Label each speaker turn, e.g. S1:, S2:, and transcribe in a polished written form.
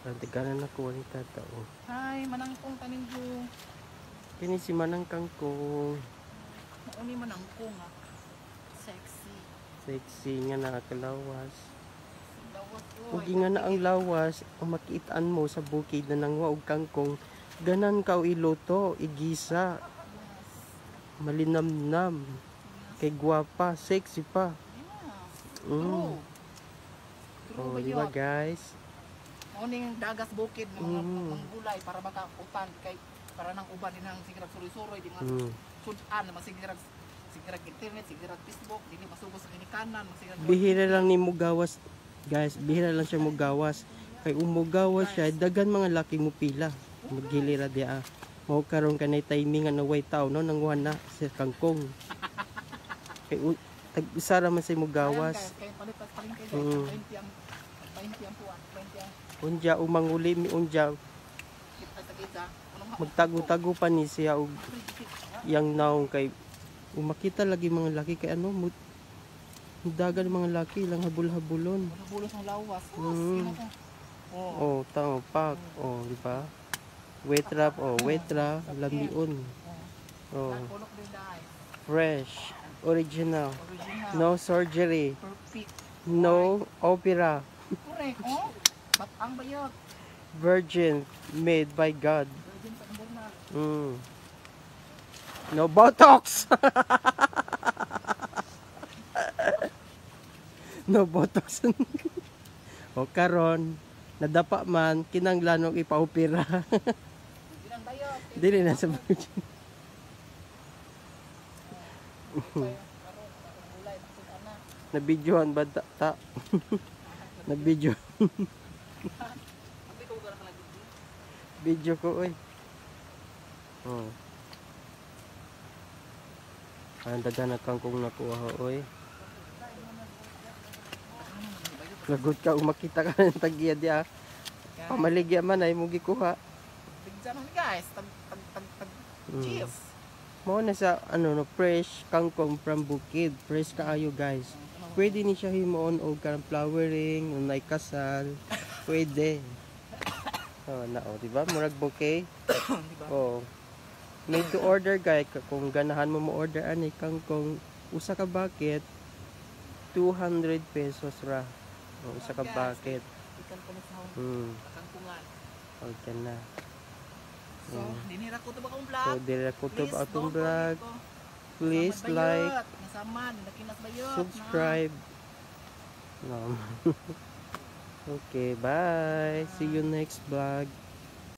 S1: Nantiganan ako ni tata. Oh.
S2: Hi, manangkong taninjo.
S1: Kini si Manang Kangkong.
S2: Mauni manangkong ah. Sexy.
S1: Sexy nga nakakalawas.
S2: Lawas ko.
S1: Ugi nga na ang lawas, ang makitaan mo sa bukid na nangwa og kangkong, ganan ka iluto, igisa, malinamnam, kay gwapa, sexy pa.
S2: Yeah. True. True
S1: Oh,
S2: ba
S1: di ba
S2: yun?
S1: guys?
S2: Mauni dagas bukid ng mga gulay para makakutan kay para nang uban din ang sigurad suroy-suroy di mga sudan na sigurad internet, sigurad Facebook, dili masugos sa ginikanan, sigurad
S1: Bihira lang ni mugawas, guys, bihira lang siya mugawas. Kay umugawas siya, dagan mga laki mo pila. Magilira dia. Mao karon kanay timing na way tao no nanguhan na sa kangkong. Kay tag-isa ra man say mugawas.
S2: kay palipat pa rin kay 20 ang puwan, 20 ang
S1: Unja umanguli mi unja
S2: kita sa kita.
S1: magtago-tago pa ni siya og yang naong kay umakita lagi mga laki kay ano dagan mga laki lang habul-habulon.
S2: Bulos ng lawas.
S1: Oh, tao pak. Oh, di ba? Wetrap, wetra, lamion. Oh, fresh, original. No surgery.
S2: Perfect.
S1: No opera.
S2: Correct, oh. Batang bayot.
S1: Virgin, made by God.
S2: Virgin pa normal.
S1: No Botox. No Botox. O karon nadapa man kinanglan og ipaopera.
S2: Ilang bayot.
S1: Dili na sa virgin. Nabidyohan ba ta? Nabidyo. Video ko oy. Oh. Ang dagan na kangkong nakuha oy. Lagot ka umakita ka ng tagya dia. Pamaligya man ay mo gikuha.
S2: Bigyan man guys, tag cheese.
S1: Mo na sa ano no fresh kangkong from bukid. Fresh kaayo guys. Pwede ni siya himuon og karang flowering, unay kasal. Pwede. Oh, di ba? Murag bouquet.
S2: Diba?
S1: Oh. Made to order guys. Kung ganahan mo order ani kangkong usa ka bucket 200 pesos ra. Oh, usa ka bucket.
S2: Ikan ko sa kangkungan.
S1: Okay na.
S2: So, dinira ko to ba akong vlog?
S1: So, dira ko to ba akong
S2: don't
S1: vlog.
S2: forget to
S1: Please like,
S2: nasaman, nakinas bayot.
S1: subscribe. No. Okay, bye. See you next vlog.